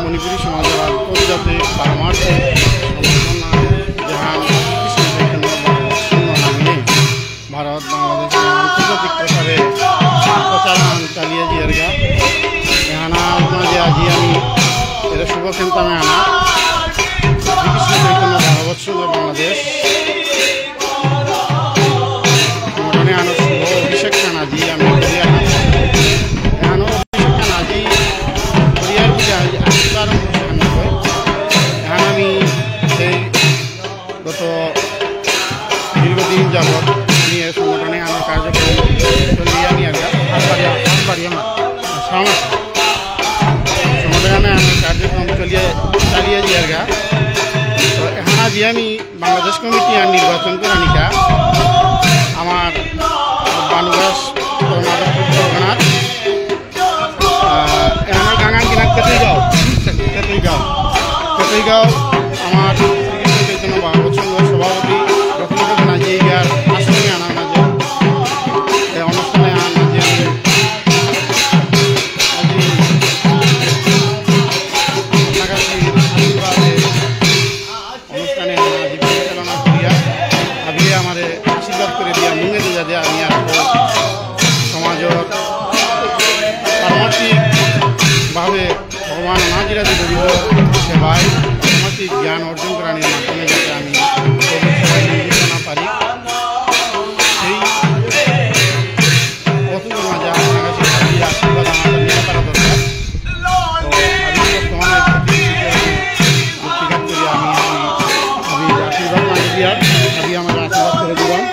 মণিপুরী সমাজের আন্তর্জাতিক পারমার্থিক ভারত বাংলাদেশ আন্তর্জাতিক প্রচারে প্রচারণ চালিয়ে দিয়েগা এখানা মাঝে আজি আমি এটা শুভ খেলতামে আনা শ্রীকৃষ্ণ চৈতন্য ভাগবত সুন্দর বাংলাদেশ মোটানে আনো শুভ অভিষেক খান আজি আমি গত দীর্ঘদিন যাবৎ নিয়ে সংগঠনে আমার কার্যক্রম চলিয়ে নিয়ে সংগঠনে আমার কার্যক্রম চালিয়ে দিয়েগা তো এখন আজ আমি বাংলাদেশ কমিটি আর নির্বাচন করে নিকা আমার বানুগাস কর্ণাটক এখানে গাঙান কিনা কেতইগাঁও আমার ভাগবত সংঘ সভাপতি রত্নাকর নাজিয়ার আশ্রমে আনার মাঝে এই অনুষ্ঠানে অনুষ্ঠানে পরিচালনা করিয়া ভাবিয়ে আমার আশীর্বাদ করে দিয়া মুঙে দিয়া দিয়া আমি আসবো সমাজের পারমার্থিকভাবে ভগবান অনাজিরাজি গরিব সেবায় পারমার্থিক জ্ঞান অর্জন করার মাধ্যমে যাতে আমি না পারি সেই কতগুলো মাঝে আপনার কাছে আশীর্বাদ আমাদের নিয়ে করা দরকার তো আমি বর্তমানে ব্যক্তিগত করি আমি আশীর্বাদ মানে দিয়া আমি আমার আশীর্বাদ করে দিলাম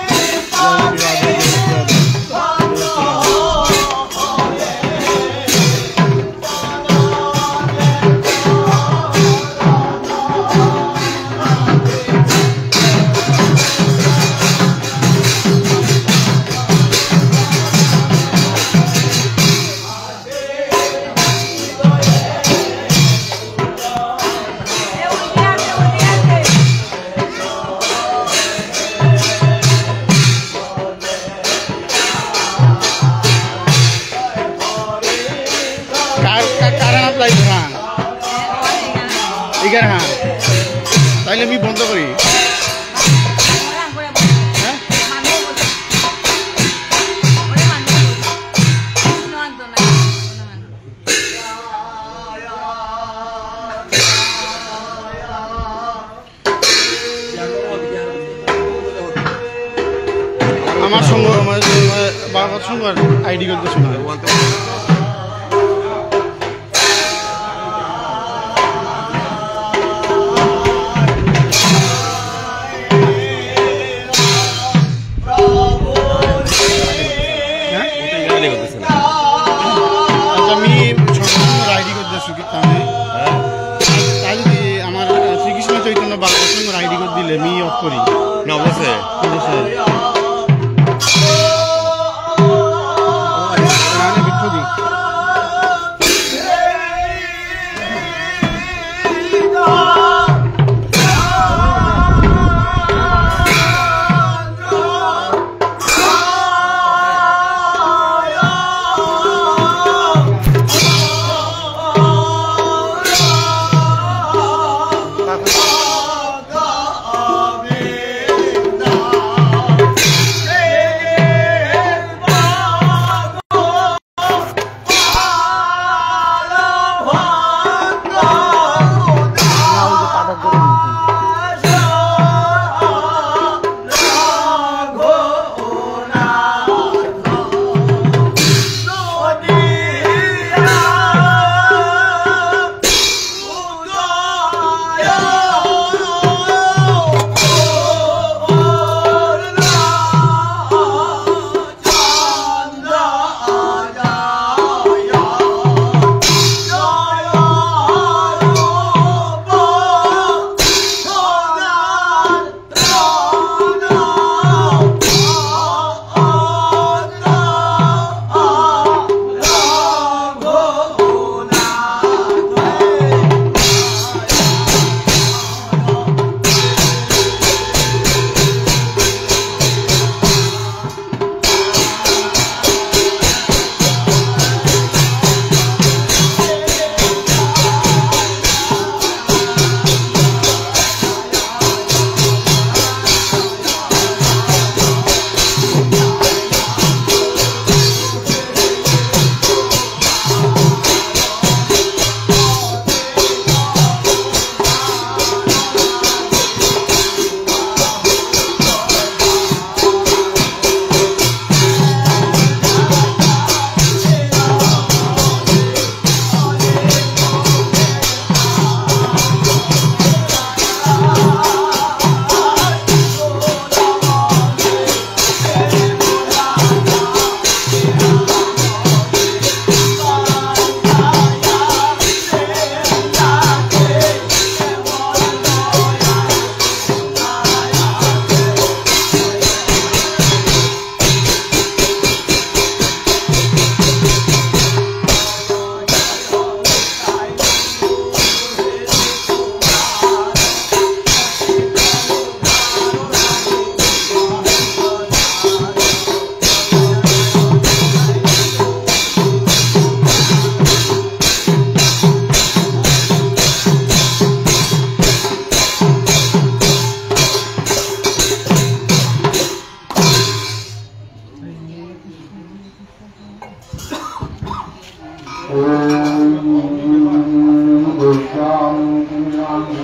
হ্যাঁ তাইলে আমি বন্ধ করি আমার সঙ্গে বাবার সঙ্গে আইডি করতে শোনা আমার শ্রীকৃষ্ণ চৈতন্য ভাগবত সংঘ আইডি করে দিলে মি অফ করি না অবশ্যই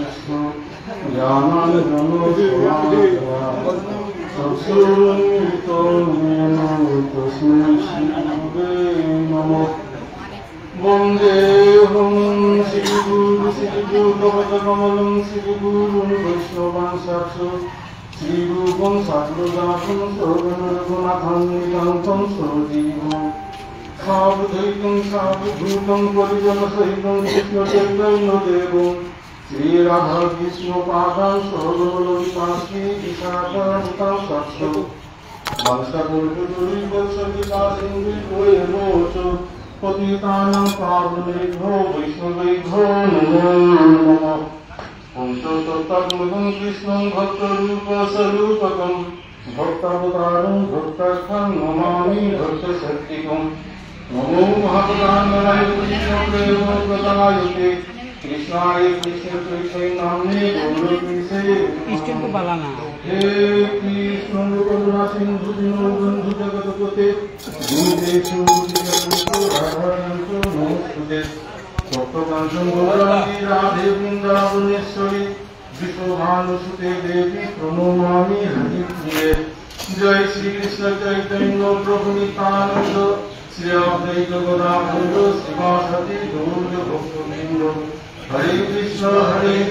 কৃষ্ণ জ্ঞানাঞ্জন সৎসঙ্গীত তস্मै শ্রীগুরুবে নমঃ। বন্দেহং শ্রীগুরুপদকমলং শ্রীগুরুং বৈষ্ণবাংশাৎ শ্রীরূপং সাগ্রজাতং সর্বনরঘুনাথং নিগন্तं সজীবং সাবধৈতং সাবধূতং পরিজনসহিতং কৃষ্ণচৈতন্যদেবং শ্রীরাধা কৃষ্ণপাদাং সর্বললিতাশ্রী বিশাখান্বিতাং সৎসং বংশকল্পতরুবংশবিকাশিন্দুর্ভয়েরোচ পতিতানাং পাবনেভ্যো বৈষ্ণবেভ্যো নমো নমঃ। পঞ্চতত্ত্বাত্মকং কৃষ্ণং ভক্তরূপস্বরূপকং ভক্তাবতারং ভক্তাখ্যাং নমামি ভক্তশক্তিকং। নমো মহাপ্রাণায় কৃষ্ণপ্রেমপ্রদায়তে কৃষ্ণায় কৃষ্ণচৈতন্যে গৌরকৃষ্ণে হে কৃষ্ণ করুণা সিন্ধু দীনবন্ধু জগৎপতে দীনেশু রাধাকান্ত নমস্তুতে। ভক্তকাঞ্চন গৌরাঙ্গী রাধে বৃন্দাবনেশ্বরী বিশ্বভানুসুতে দেবী প্রণমামি হরিপ্রিয়ে। জয় শ্রীকৃষ্ণ চৈতন্য প্রভু নিত্যানন্দ শ্রী অদ্বৈত গদাধর শিবাসাদি গৌর ভক্তবৃন্দ। হরে কৃষ্ণ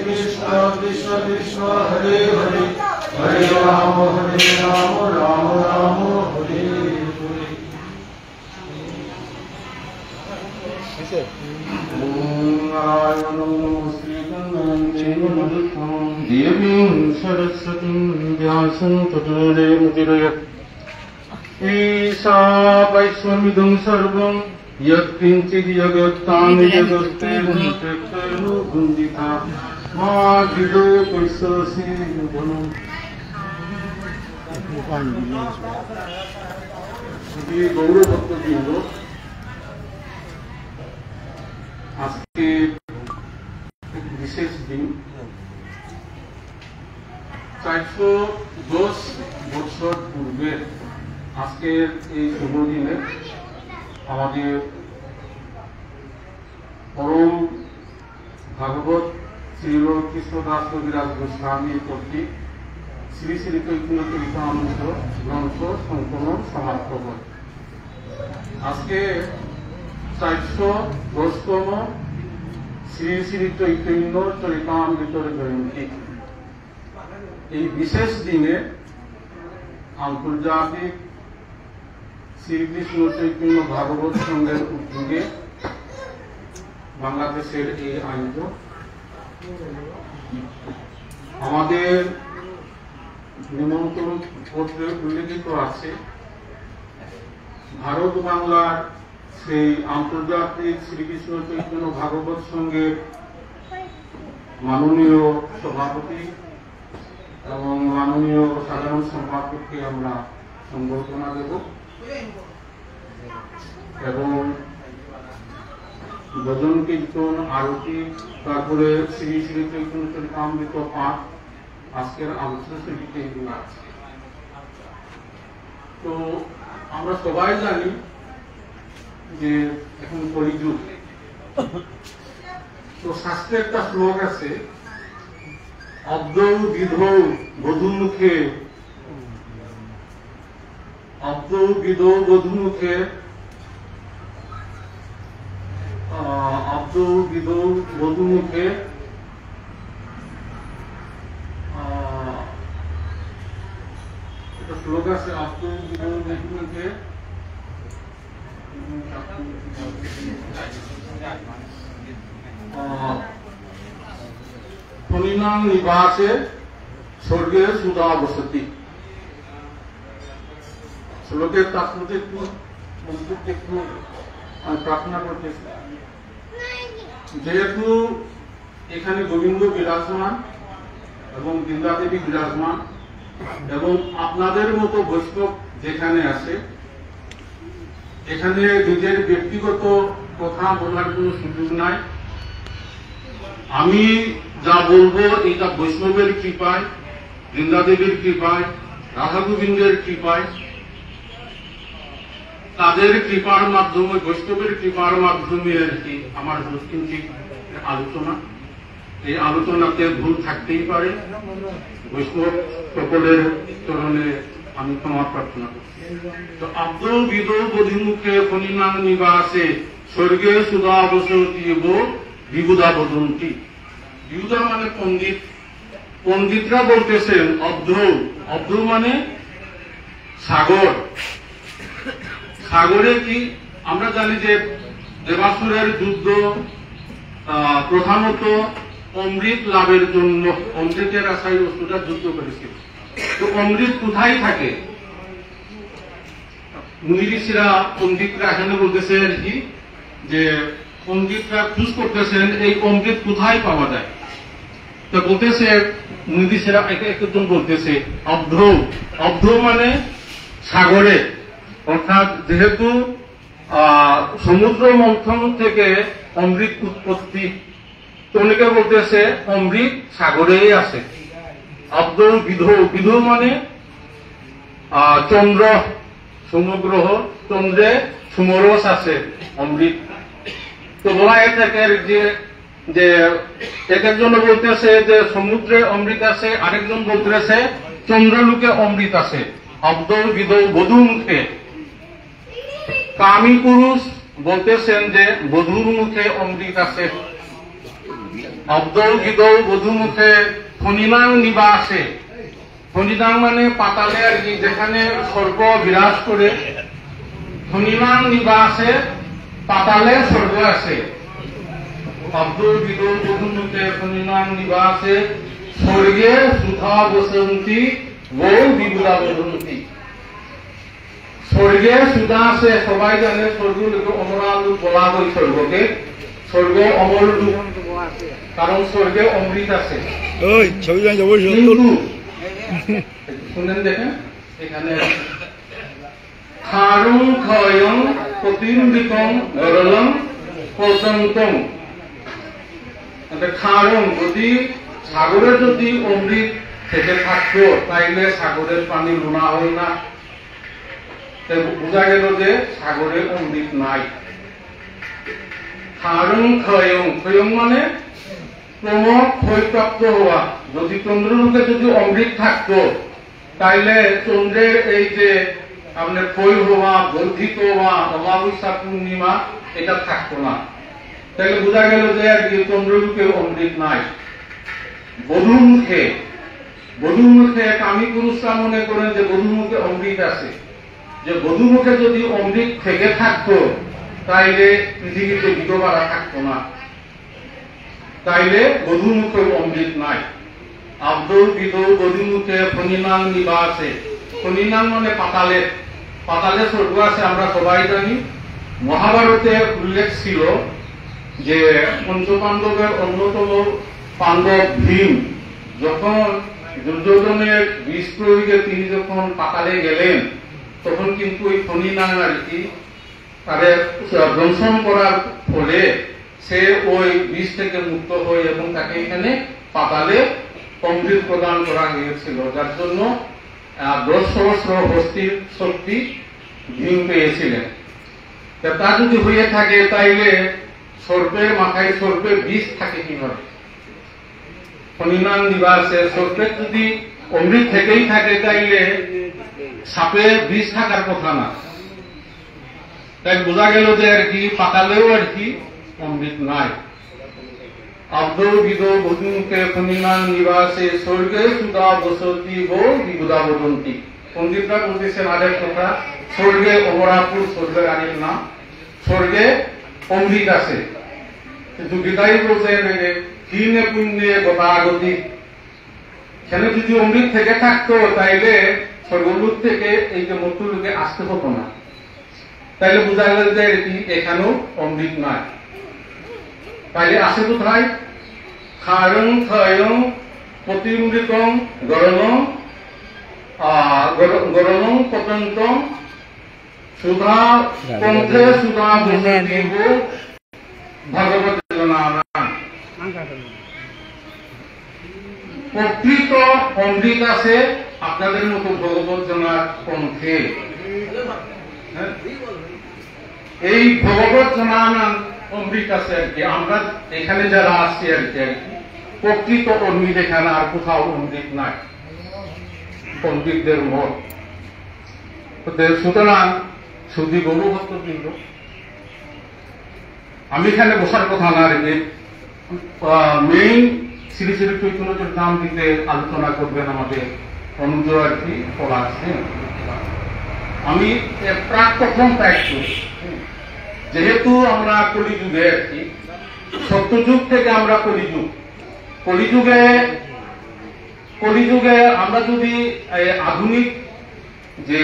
কৃষ্ণ কৃষ্ণ হরে হরে হরে রাম রাম রাম হরে হরে। নারায়ণং শ্রীকৃষ্ণং দেবীং সরস্বতীং ব্যাসং ততো জয়ముదిరయత్। ঈশা বৈশ্বমিদং সর্বং यत्किञ्चित् जगत्तानि जगत्तेनुगुन्दिता मा गिदो कैससि गुणम्। श्री गौरभक्तबৃন্দ, আজকে এক বিশেষ দিন। 410 বছর পূর্বে আজকের এই শুভ দিনে আমাদের পরম ভাগবত শ্রীল কৃষ্ণদাস কবিরাজ গোস্বামী কর্তৃক শ্রী শ্রী চৈতন্য চরিতামৃত গ্রন্থ সংকলন সমাপ্ত হয়। আজকে 410তম শ্রী শ্রী চৈতন্য চরিতামৃতর জয়ন্তী। এই বিশেষ দিনে আন্তর্জাতিক শ্রীকৃষ্ণ চৈতন্য ভাগবত সংঘের উদ্যোগে বাংলাদেশের এই আয়োজন আমাদের নিমন্ত্রণ পত্রে উল্লেখিত আছে। ভারত বাংলার সেই আন্তর্জাতিক শ্রীকৃষ্ণ চৈতন্য ভাগবত সংঘের মাননীয় সভাপতি এবং মাননীয় সাধারণ সম্পাদককে আমরা সংবর্ধনা দেব এবং ভজন কীর্তন আরতি তারপরে শ্রী শ্রী চৈতন্য চরিতামৃত পাঠ আজকের আলোচনা সূচিতে এগুলো আছে। তো আমরা সবাই জানি যে এখন কলিযুগ। তো শাস্ত্রে একটা শ্লোক আছে, অব্দৌ বিধৌ বধূমুখে অব্দৌ বিধৌ বধূমুখে অব্দৌ বিধৌ বধূমুখে একটা শ্লোক আছে, অব্দৌ বিধৌ বধূমুখে ফণিনাং নিবাসে স্বর্গে সুধা বসতি। শ্লোকের তাৎপর্য একটু প্রার্থনা করতেছি। যেহেতু এখানে গোবিন্দ বিরাজমান এবং বৃন্দা দেবী বিরাজমান এবং আপনাদের মতো বৈষ্ণব যেখানে আছে, এখানে নিজের ব্যক্তিগত কথা বলার কোন সুযোগ নাই। আমি যা বলবো এটা বৈষ্ণবের কৃপায়, বৃন্দা দেবীর কৃপায়, রাধা গোবিন্দের কৃপায়, তাদের কৃপার মাধ্যমে, বৈষ্ণবের কৃপার মাধ্যমে আর কি আমার দক্ষিণিক আলোচনা। এই আলোচনাতে ভুল থাকতেই পারে। বৈষ্ণব সকলের চরণে আমি ক্ষমা প্রার্থনা করছি। তো আব্দুল বিদৌ বধিমুখে ফণিনাং নিবাসে স্বর্গে সুধা বসতি বিবুধা বদন্তি। বিবুধা মানে পণ্ডিত, পণ্ডিতরা বলতেছেন অব্ধ, অব্ধ মানে সাগর। সাগরে কি আমরা জানি যে দেবাসুরের যুদ্ধ প্রধানত অমৃত লাভের জন্য, অমৃতের আশায় অসুররা যুদ্ধ করেছিল। তো অমৃত কোথায় থাকে? মুনিঋষিরা পণ্ডিতরা এখানে বলতেছে আর কি যে পণ্ডিতরা খোঁজ করতেছেন এই অমৃত কোথায় পাওয়া যায়। তো বলতেছে মুনিঋষিরা একজন বলতেছে অব্ধ, অব্ধ মানে সাগরে, অর্থাৎ যেহেতু সমুদ্র মন্থন থেকে অমৃত উৎপত্তি, তো অনেকে বলতেছে অমৃত সাগরেই আছে। অব্ধ বিধ, বিধ মানে চন্দ্র, সমগ্রহ, চন্দ্রে সুমরস আছে অমৃত। তো বলা থাকে যে এক একজন বলতেছে যে সমুদ্রে অমৃত আছে, আরেকজন বলতেছে চন্দ্রলোকে অমৃত আছে। অব্দ বিধ বধূ মুখে, কামী পুরুষ বলতেছেন যে বধূর মুখে অমৃত আছে। অব্দ বিধ বধূ মুখে ফণিনাং নিবাসে, ফণিনাং মানে পাতালে আর কি, যেখানে স্বর্গ বিরাজ করে। ফণিনাং নিবাসে পাতালে স্বর্গ আছে। অব্দুল বিদৌ বধূ মুখে ফণিনাং নিবাসে স্বর্গে সুধা বসন্তি বৌ বিবুধা বদন্তি। স্বর্গে সুধা আছে, সবাই জানে স্বর্গ লোকে অমরালু বলা হয় স্বর্গকে। স্বর্গ অমর রূপ, কারণ স্বর্গে অমৃত আছে। কিন্তু শুনেন দেখেন এখানে খারং ক্ষয়ং প্রতিম্বিকং গরলং পর্যন্তং। খারং যদি সাগরে যদি অমৃত থেকে থাকতো তাইলে সাগরের পানি লোনা হয় না। বোঝা গেল যে সাগরে অমৃত নাই। খারং ক্ষয়ং, ক্ষয়ং মানে ক্রমশ ক্ষয়প্রাপ্ত হওয়া। যদি চন্দ্রলোকে যদি অমৃত থাকতো তাইলে চন্দ্রের এই যে আপনার ক্ষয় হওয়া, বর্ধিত হওয়া, অমাবস্যা পূর্ণিমা এটা থাকতো না। তাহলে বোঝা গেল যে আর কি চন্দ্রলোকে অমৃত নাই। বধূমুখে, বধূমুখে কামী পুরুষরা মনে করেন যে বধূমুখে অমৃত আছে, যে বধূমুখে যদি অমৃত থেকে থাকতো তাইলে পৃথিবীতে বিধবারা থাকতো না। তাইলে বধূমুখে অমৃত নাই। আব্দুল বিদৌ বধূমুখে ফণিনাং নিবাসে, ফণিনাং মানে পাতালে, পাতালে স্বর্গ আছে আমরা সবাই জানি। মহাভারতে উল্লেখ ছিল যে পঞ্চপাণ্ডবের অন্যতম পাণ্ডব ভীম যখন দুর্যোধনের বিষ প্রয়োগে তিনি যখন পাতালে গেলেন, তখন কিন্তু ওই ফণিনাং আর কি তাদের দংশন করার ফলে সে ওই বিষ থেকে মুক্ত হয় এবং তাকে এখানে পাতালে অমৃত প্রদান করা হয়েছিল, যার জন্য 10 সহস্র হস্তির শক্তি ভীম পেয়েছিলেন। তা যদি হয়ে থাকে তাইলে সর্পের মাথায় সর্পে বিষ থাকে কিভাবে? ফণিনাং নিবাসে সর্পের যদি অমৃত থেকেই থাকে তাইলে সাপের বিষ থাকার কথা না। তাই বোঝা গেল যে আর কি পাতালেও আর কি অমৃত নাই। আব্দুল বিদৌ বধূমুখে ফণিনাং নিবাসে স্বর্গে সুধা বসতি বৌ বিবুধা বদন্তি। পণ্ডিতরা বলতেছেন আরেক কথা, স্বর্গে অমরাপুর স্বর্গের আরেক নাম, স্বর্গে অমৃত আছে। কিন্তু বিদায়ী বলছেন হীনে পুণ্যে গতাগতি, সেখানে যদি অমৃত থেকে থাকতো তাইলে স্বর্গলোক থেকে এই যে মৃত্যুলোকে আসতে হতো না। তাইলে বোঝা গেল যে এখানেও অমৃত নাই। তাইলে আসে কোথায়? খারং ক্ষয়ং প্রতিম্বিকং গরলং গরলং পতন্তং সুধা পন্থে সুধা বসতিব ভগবত জনানাং। প্রকৃত অমৃত আছে আপনাদের মতো ভগবত জনার পন্থে। এই ভগবত জনানাং অমৃত আছে আর কি। আমরা এখানে যারা আসছি আর কি প্রকৃত অমৃত এখানে আর কোথাও অমৃত নাই, পণ্ডিতদের মত। সুতরাং সুদী গৌরভক্তবৃন্দ, আমি এখানে বসার কথা না রেখে মেইন শ্রী শ্রী চৈতন্য চরিতামৃতে আলোচনা করবেন আমাদের অনুজ আর কি পলাশ। আমি প্রাক প্রথম ত্যাগ করি, যেহেতু আমরা কলিযুগে আর কি, সত্যযুগ থেকে আমরা কলিযুগে আমরা যদি আধুনিক যে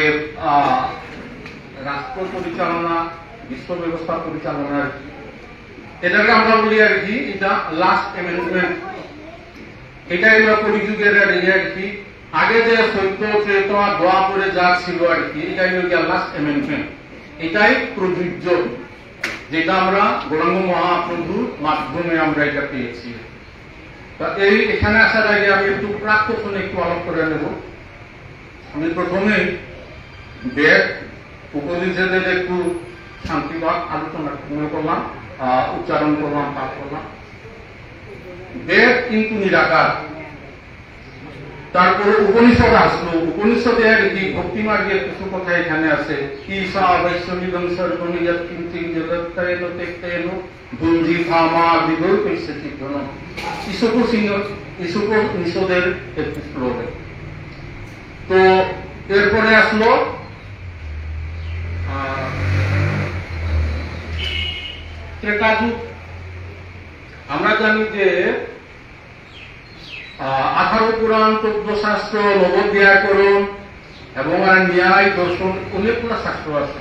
রাষ্ট্র পরিচালনা, বিশ্ব ব্যবস্থা পরিচালনা আর কি, এটাকে আমরা বলি আর কি, এটা লাস্ট অ্যামেন্ডমেন্ট। এটাই আমরা কলিযুগের আর কি, আগে যে সত্য ত্রেতা দ্বাপরে যা ছিল আর কি, এটাই লাস্ট অ্যামেন্ডমেন্ট, এটাই প্রযোজ্য, যেটা আমরা গৌরাঙ্গ মহাপ্রভুর মাধ্যমে আমরা এটা পেয়েছি। এই এখানে আসার আগে আমি একটু প্রাক প্রথমে একটু আলাপ করে নেব। আমি প্রথমে বেদ উপনিষদের একটু শান্তিবাদ আলোচনা করলাম, উচ্চারণ করলাম, পাঠ করলাম। বেদ কিন্তু নিরাকার। তারপরে উপনিষদ আসলো, উপনিষদে আর কি ভক্তি মার্গের কিছু কথা এখানে আছে। ঈশা বৈষ্ণবীগম সর্বনিয়ত কিন্তি জগত্তয়েন তেক্তেন ভুঞ্জি থামা বিদর্পেছে চিত্তন। ঈশোপনিষদের একটি শ্লোক। তো এরপরে আসলো ত্রেতা যুগ। আমরা জানি যে 18 পুরাণ, 14 শাস্ত্র, নবব্যাকরণ এবং ন্যায় দর্শন অনেকগুলো শাস্ত্র আছে।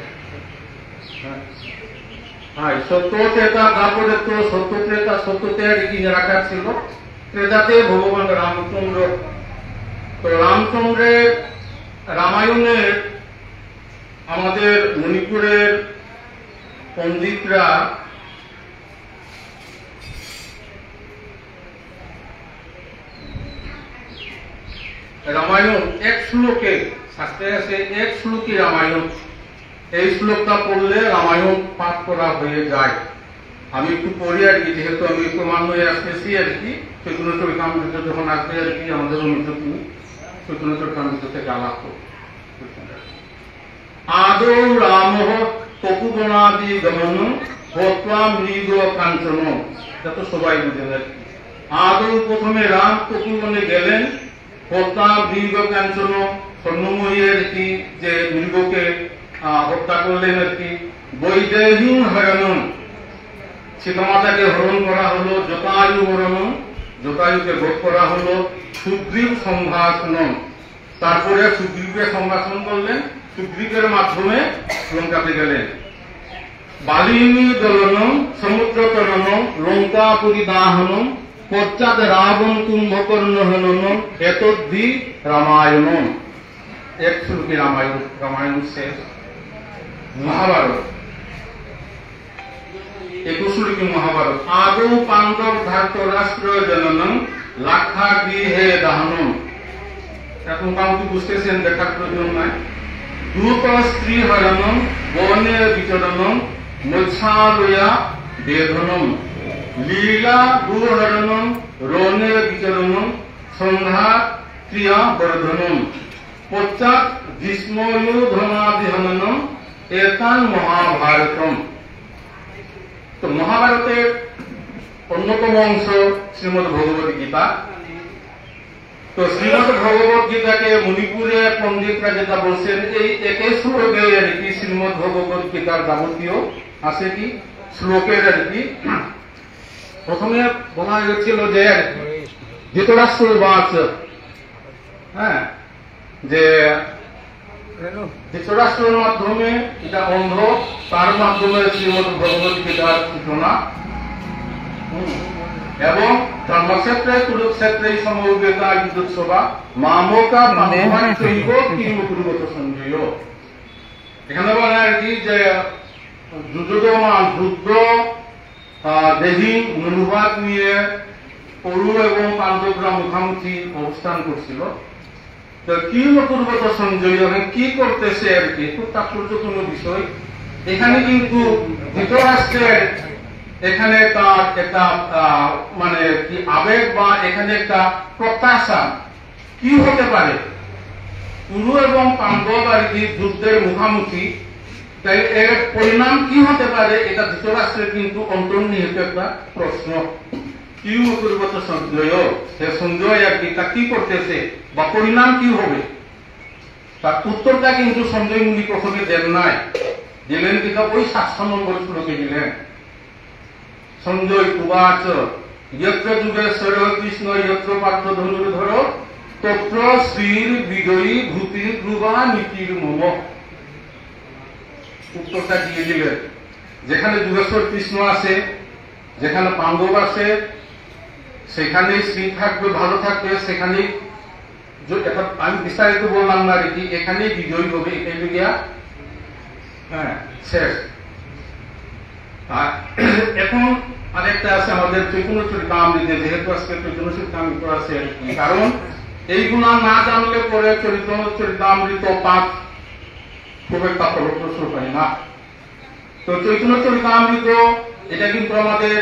হ্যাঁ, সত্য ত্রেতা, তারপরে তো সত্য ত্রেতা, সত্যতে আর কি নিরাকার ছিল। ত্রেতাতে ভগবান রামচন্দ্র, তো রামচন্দ্রের রামায়ণের আমাদের মণিপুরের পণ্ডিতরা রামায়ণ এক শ্লোকে, শাস্ত্রে আছে এক শ্লোকে রামায়ণ, এই শ্লোকটা পড়লে রামায়ণ পাঠ করা হয়ে যায়। আমি একটু পড়ি আর কি, যেহেতু আমি ক্রমান্বয়ে আসতেছি আর কি, চৈতন্য চরিতামৃত যখন আসবে আর কি, আমাদের অনুযোগ চৈতন্য চরিতামৃত থেকে আলাপ করব। আদৌ রাম তপুবনাদি গমন ভক্তা মৃগ কাঞ্চন, এটা তো সবাই বুঝেন আর কি। আদৌ প্রথমে রাম তপুবনে গেলেন, হত্যা মৃগ কাঞ্চন, স্বর্ণময়ী আর কি যে মৃগকে হত্যা করলেন আর কি। বৈদেহী হরণ, সীতামাতাকে হরণ করা হলো। জটায়ু হরণ, জটায়ুকে বধ করা হলো। সুগ্রীব সম্ভাষণ, তারপরে সুগ্রীবকে সম্ভাষণ করলেন, সুগ্রীবের মাধ্যমে লঙ্কাতে গেলেন। বালিনী দলন, সমুদ্র তরণ, লঙ্কা পরিদাহন, পশ্চাৎ রাবণ কুম্ভকর্ণ হনন, এতদ্ধি রামায়ণ। এক শ্লোকে রামায়ণ শেষ। মহাভারত 21 শ্লোকে মহাভারত। আদৌ পাণ্ডব ধার্তরাষ্ট্র জনন, লাক্ষা গৃহে দাহনম। এখন কাউকে বুঝতেছেন, দেখার প্রয়োজন নাই। দ্রুত স্ত্রী হরণম, বনে বিচরণম, মৎস্যালয়া বেধনম, লীলা দুহরণম, রণে বিচরণম, সন্ধ্যা ক্রিয়া বর্ধনম, পশ্চাৎ ভীষ্ময়োধনাদিহননম, এতান মহাভারতম। তো মহাভারতের অন্যতম অংশ শ্রীমদ ভগবত গীতা। তো শ্রীমদ ভগবত গীতাকে মণিপুরের পণ্ডিতরা যেটা বলছেন, এই 21 শ্লোকে আর কি শ্রীমদ ভগবত গীতার যাবতীয় আছে কি শ্লোকের আর কি। প্রথমে বলা হয়েছিল যে ধৃতরাষ্ট্র বাচ, হ্যাঁ, যে ধৃতরাষ্ট্রের মাধ্যমে এটা অন্ধ, তার মাধ্যমে শ্রীমদ ভগবত গীতার সূচনা। এবং ধর্মক্ষেত্রে কুরুক্ষেত্রে সমবেতা যুদ্ধসভা মামকা মামৈব কিমকুরুগত সঞ্জয়। এখানে বলা আর কি যে যুদ্ধমান যুদ্ধ দেহী মনোভাব নিয়ে পৌর এবং পাণ্ডবরা মুখামুখি অবস্থান করছিল। কিমকুরুগত সঞ্জয়, কি করতেছে আর কি, খুব তাৎপর্যপূর্ণ বিষয়। এখানে কিন্তু ধৃতরাষ্ট্রের এখানে তার একটা মানে কি আবেগ বা এখানে একটা প্রত্যাশা কি হতে পারে, কুরু এবং পাণ্ডব আর কি যুদ্ধের মুখামুখি, তাই এর পরিণাম কি হতে পারে, এটা ধৃতরাষ্ট্রের কিন্তু অন্তর্নিহিত একটা প্রশ্ন। কি পরিবর্তন সঞ্জয়, সে সঞ্জয় আর কি তা কি করতেছে বা পরিণাম কি হবে, তার উত্তরটা কিন্তু সঞ্জয় মুনি প্রথমে দেন নাই, দিলেন কিন্তু ওই 7 নম্বর শ্লোকে দিলেন। সঞ্জয় উবাচ যত্র যুগেশ্বর কৃষ্ণ যত্র পার্থ ধনুর্ধর তত্র শ্রীর বিজয়ী ভূতি ধ্রুবা নীতির মম। উত্তরটা দিয়ে দিলেন, যেখানে যুগেশ্বর কৃষ্ণ আছে, যেখানে পাণ্ডব আছে, সেখানে শ্রী থাকবে, ভালো থাকবে, সেখানেই আমি বিস্তারিত বললাম না আর কি, এখানেই বিজয়ী হবে, এটাই গিয়া হ্যাঁ শেষ। এখন আরেকটা আছে আমাদের চৈতন্য চরিতামৃতে, যেহেতু আজকে চৈতন্য চরিতামৃত আছে, কারণ এইগুলা না জানলে পরে চৈতন্য চরিতামৃত পাঠ খুব একটা ফলপ্রসূ হয় না। তো চৈতন্য চরিতামৃত এটা কিন্তু আমাদের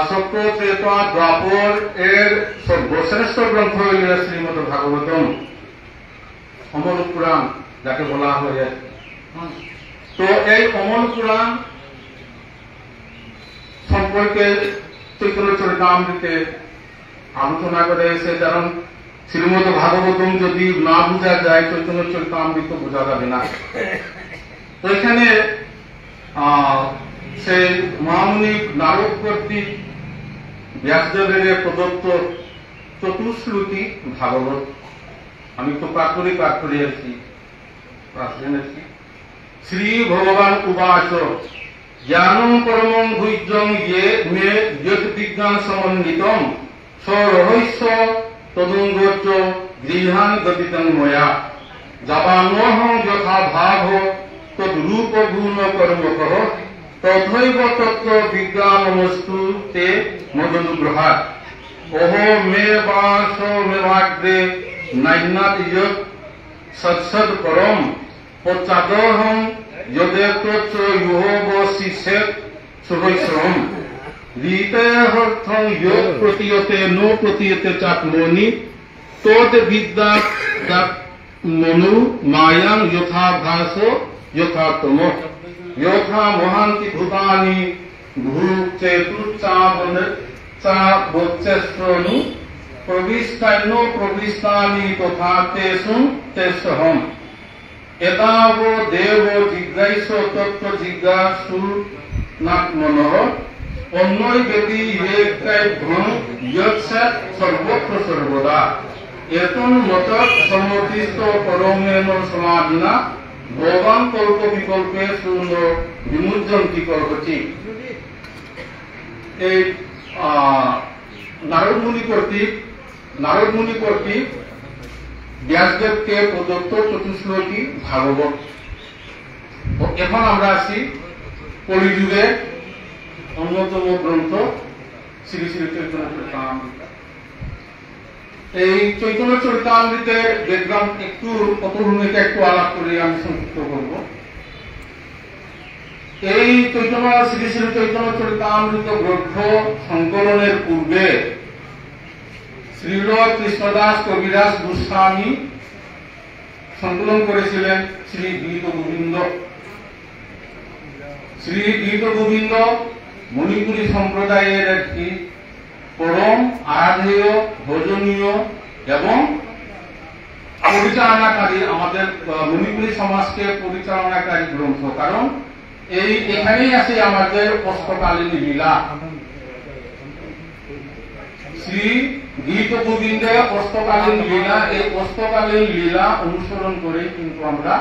সত্য ত্রেতা দ্বাপর এর সর্বশ্রেষ্ঠ গ্রন্থ হইল শ্রীমদ ভাগবতম, অমর পুরাণ যাকে বলা হয়। তো এই অমর পুরাণ সম্পর্কে চৈতন্য চরিতামৃতে আলোচনা করে এসে, কারণ শ্রীমদ ভাগবতম যদি না বোঝা যায় চৈতন্য চরিতামৃত বোঝা যাবে না। তো এখানে সেই মহামুনি নারদ কর্তৃক ব্যাসদেবের প্রদত্ত চতুশ্রুতি ভাগবত, আমি তো পাঠ করে আছি। শ্রী ভগবান উবাচ জ্ঞানং পরমং ভুজ্যং ইয়ে মে যত বিজ্ঞান সমন্বিতম স্বরহস্য তদঙ্গোচ্চ গৃহান গতিতং ময়া যাবানোহং যথা ভাব তদ্রূপ গুণ কর্মকঃ তথৈব তত্ত্ব বিজ্ঞানমস্তু তে মদনুগ্রহাৎ ওহো মে বাস মেবাগ্রে নাইনাত যৎ সৎসৎ পরম পশ্চাদহং যদেতচ্চ ইহোব শিষ্যেত সুবৈশ্রম রীতেহর্থং যোগ প্রতীয়তে নো প্রতীয়তে চাত্মনি তদ বিদ্যা মনু মায়াং যথা ভাস যথা তম যথা মহান্তি ভূতানি ভূচেতুচ্চাবচ্চেষ্টনু প্রবিষ্টান্য প্রবিষ্টানি তথা তেষু তেষহম এতাব দেব জিজ্ঞাস তত্ত্ব জিজ্ঞাসু নাত্মনঃ অন্যই ব্যতি সর্বত্র সর্বদা এতন মত সমর্থিত পরমেন সমাধিনা ভগবান কল্প বিকল্পে শূন্য বিমুজ্জন্তি কল্পটি। এই নারদ মুনি কর্তৃক ব্যাসদেবকে প্রদত্ত চতুশ্লোকী ভাগবত। এখন আমরা আসি কলিযুগে অন্যতম গ্রন্থ শ্রী শ্রী চৈতন্য চরিতামৃত। এই চৈতন্য চরিতামৃতের ব্যাকগ্রাউন্ড একটু পটভূমিকা একটু আলাপ করে আমি সংক্ষিপ্ত করব। এই শ্রী শ্রী চৈতন্য চরিতামৃত গ্রন্থ সংকলনের পূর্বে শ্রীল কৃষ্ণদাস কবিরাজ গোস্বামী সংকলন করেছিলেন শ্রী গীত গোবিন্দ। শ্রী গীত গোবিন্দ মণিপুরী সম্প্রদায়ের একটি পরম আরাধেয়, ভোজনীয় এবং পরিচালনাকারী, আমাদের মণিপুরী সমাজকে পরিচালনাকারী গ্রন্থ। কারণ এখানেই আছে আমাদের অষ্টকালীন লীলা। শ্রী গীত গোবিন্দের অষ্টকালীন লীলা, এই অষ্টকালীন লীলা অনুসরণ করে কিন্তু আমরা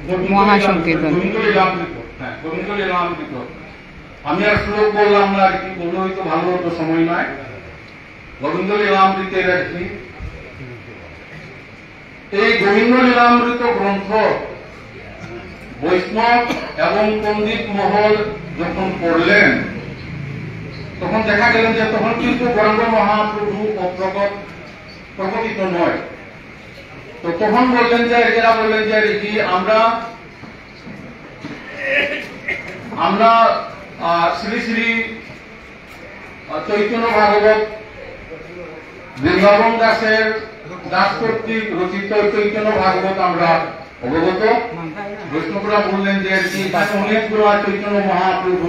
গোবিন্দ লীলামৃত, আমি আর শ্লোক বললাম না আর কি, বললে হয়তো ভালো হতো, সময় নয়। গোবিন্দ লীলামৃতের আর কি এই গোবিন্দ লীলামৃত গ্রন্থ বৈষ্ণব এবং পণ্ডিত মহল যখন পড়লেন, তখন দেখা গেলেন যে তখন কিন্তু গৌরাঙ্গ মহাপ্রভু প্রকটিত নয়। তো তখন বললেন যে এরা বললেন যে আমরা শ্রী শ্রী চৈতন্য ভাগবত বৃন্দাবন দাসের দাস কর্তৃক রচিত চৈতন্য ভাগবত আমরা অবগত। বৈষ্ণবরা বললেন যে তাকে অনেকগুলো চৈতন্য মহাপ্রভু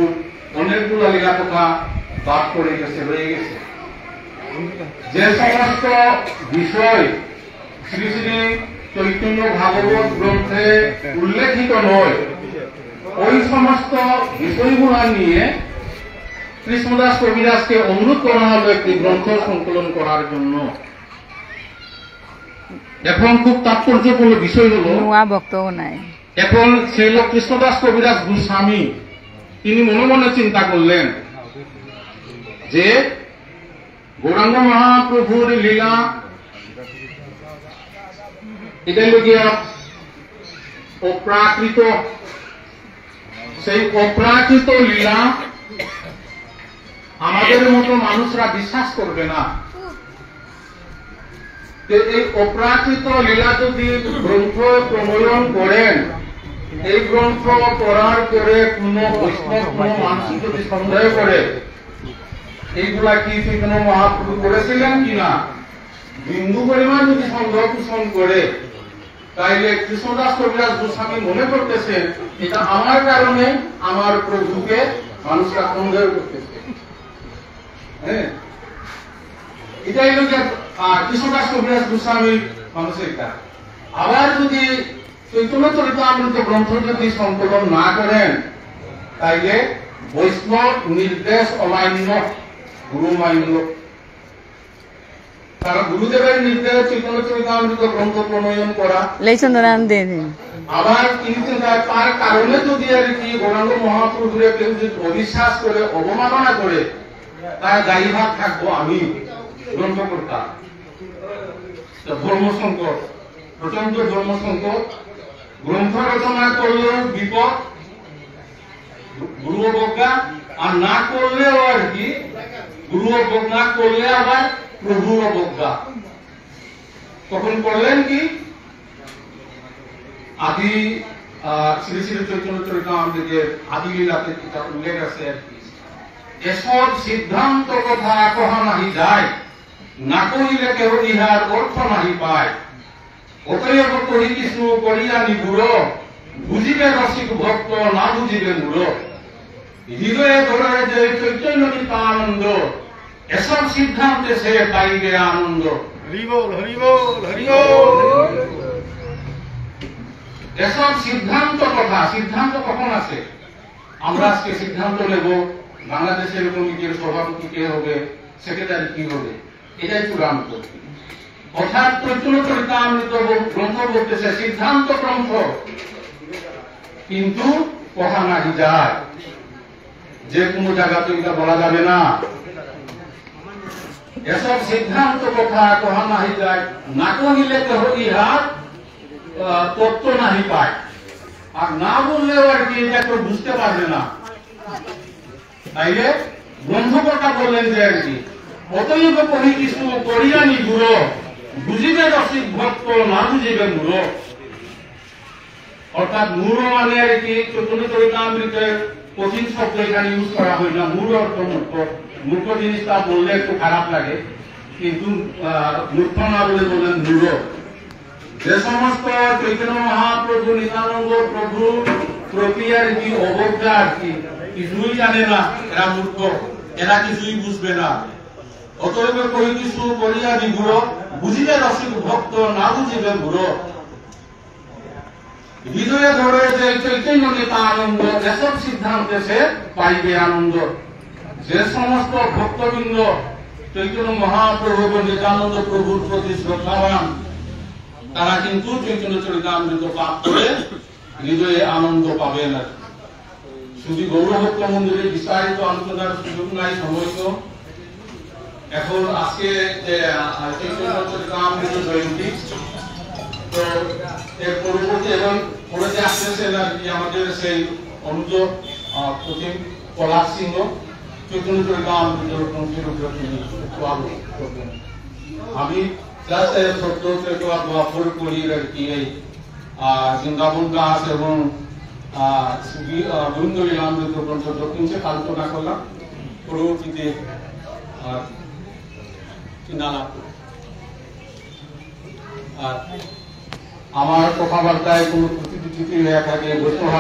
অনেকগুলো লীলা কথা পাঠ করে গেছে, রয়ে গেছে। যে সমস্ত বিষয় শ্রী শ্রী চৈতন্য ভাগবত গ্রন্থে উল্লেখিত নয়, ওই সমস্ত বিষয়গুলো নিয়ে কৃষ্ণদাস কবিরাজকে অনুরোধ করা হলো একটি গ্রন্থ সংকলন করার জন্য। এখন খুব তাৎপর্যপূর্ণ বিষয় হল, এখন সেই লোক কৃষ্ণদাস কবিরাজ গোস্বামী তিনি মনে মনে চিন্তা করলেন যে গৌরাঙ্গ মহাপ্রভুর লীলা এটা গিয়া অপ্রাকৃত, সেই অপ্রাকৃত লীলা আমাদের মতো মানুষরা বিশ্বাস করবে না। এই অপ্রাকৃত লীলা যদি গ্রন্থ প্রণয়ন করেন, এই গ্রন্থ পড়ার পরে কোন বৈষ্ণব কোন মানুষ যদি সন্দেহ করে এইগুলা কি চৈতন্য মহাপ্রভু করেছিলেন কিনা, বিন্দু পরিমাণ যদি সন্দেহ পোষণ করে, তাইলে কৃষ্ণদাস কবিরাজ গোস্বামী মনে করতেছেন এটা আমার কারণে আমার প্রভুকে মানুষরা সন্দেহ করতেছে। হ্যাঁ, এটাই হল কৃষ্ণদাস কবিরাজ গোস্বামীর মানুষের কাজ। আবার যদি চৈতন্য চরিতামৃত গ্রন্থ যদি সংকলন না করেন, তাইলে বৈষ্ণব নির্দেশ অমান্য, গুরু মান্য। তারা গুরুদেবের নির্দেশ চৈতন্য চরিতামৃত গ্রন্থ প্রণয়ন করা। আবার কিন্তু তার কারণে যদি আর কি গৌরাঙ্গ মহাপ্রভুরে কেউ যদি অবিশ্বাস করে, অবমাননা করে, তার দায়ীভার থাকবো আমি গ্রন্থকর্তা। ধর্মসংকট, প্রচন্ড ধর্মসংকট। গ্রন্থ রচনা করলেও বিপদ, গুরু অবজ্ঞা, আর না করলেও আর কি গুরু অবজ্ঞা করলে আবার প্রভুর অবজ্ঞা। তখন করলেন কি, আদি শ্রী শ্রী চৈতন্য চরিতামৃতের আদি লীলাতে যেটা উল্লেখ আছে আর কি, এসব সিদ্ধান্ত কথা কহা নাহি যায়, না কহিলে কেহ ইহার অর্থ নাহি পায়। অতএব কহি কৃষ্ণ করিয়া নিগুড়, বুঝিবে রসিক ভক্ত না বুঝিবে মূঢ়। হৃদয়ে ধরে যে চৈতন্য নিত্যানন্দ, এসব সিদ্ধান্তে সে পাইবে আনন্দ। এসব সিদ্ধান্ত কথা, সিদ্ধান্ত কখন আছে? আমরা আজকে সিদ্ধান্ত নেব বাংলাদেশের কমিটির সভাপতি কে হবে, সেক্রেটারি কি হবে, এটাই চূড়ান্ত। অর্থাৎ চৈতন্য চরিতামৃত গ্রন্থ বলতেছে সিদ্ধান্ত গ্রন্থ, কিন্তু কহা নাহি যায়, যে কোনো জায়গাতে এটা বলা যাবে না। এসব সিদ্ধান্ত কথা কহা নাহি যায়, না কহিলে কেহ ইহার তত্ত্ব নাহি পায়। আর না বললেও আর কি এটা কেউ বুঝতে পারবে না। তাইলে গ্রন্থকর্তা বললেন যে আর কি, অতএব কহি কৃষ্ণ করিয়া নিগুড়, বুঝিবে রসিক ভক্ত না বুঝিবে মূঢ়। অর্থাৎ মূঢ় মানে আর কি চৈতন্য চরিতামৃতের কঠিন শব্দ এখানে ইউজ করা হয় না। মূঢ় অর্থ মূর্খ, মূর্খ জিনিসটা বললে একটু খারাপ লাগে, কিন্তু মূর্খ না বলে বললেন মূঢ়। যে সমস্ত চৈতন্য মহাপ্রভু নিত্যানন্দ প্রভু প্রতি আর কি অবজ্ঞা আর কি কিছুই জানে না, এরা মূর্খ, এরা কিছুই বুঝবে না। অতএব কহি কিছু করিয়া নিগুড়, বুঝিবে রসিক ভক্ত না বুঝিবে মূঢ়। হৃদয়ে ধরে যে চৈতন্য নিত্যানন্দ, এসব সিদ্ধান্তে সে পাইবে আনন্দ। যে সমস্ত ভক্তবৃন্দ চৈতন্য মহাপ্রভু নিত্যানন্দ প্রভুর প্রতি শ্রদ্ধাবান, তারা কিন্তু চৈতন্য চরিতামৃত পাঠ করে হৃদয়ে আনন্দ পাবেন। শুধু গৌরভক্ত মন্দিরে বিস্তারিত আলোচনার সুযোগ নাই, সময় তো। এখন আজকে যে চৈতন্য চরিতামৃত জয়ন্তী, তো এর পরবর্তী এবং পরে যে আসতেছেন আর কি আমাদের সেই অনুজ প্রতিম পলাশ সিংহ, চৈতন্য চরিতামৃত গ্রন্থের উপর তিনি করবেন। আমি জাস্ট সত্য করি আর কি এই বৃন্দাবন দাস এবং গোবিন্দ লীলামৃত গ্রন্থ দক্ষিণে আলোচনা করলাম। পরবর্তীতে আর আমার কথাবার্তায় কোনো ত্রুটি হয়ে থাকে বৈষ্ণব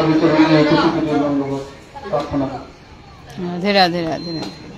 প্রার্থনা। রাধে রাধে রাধে রাধে।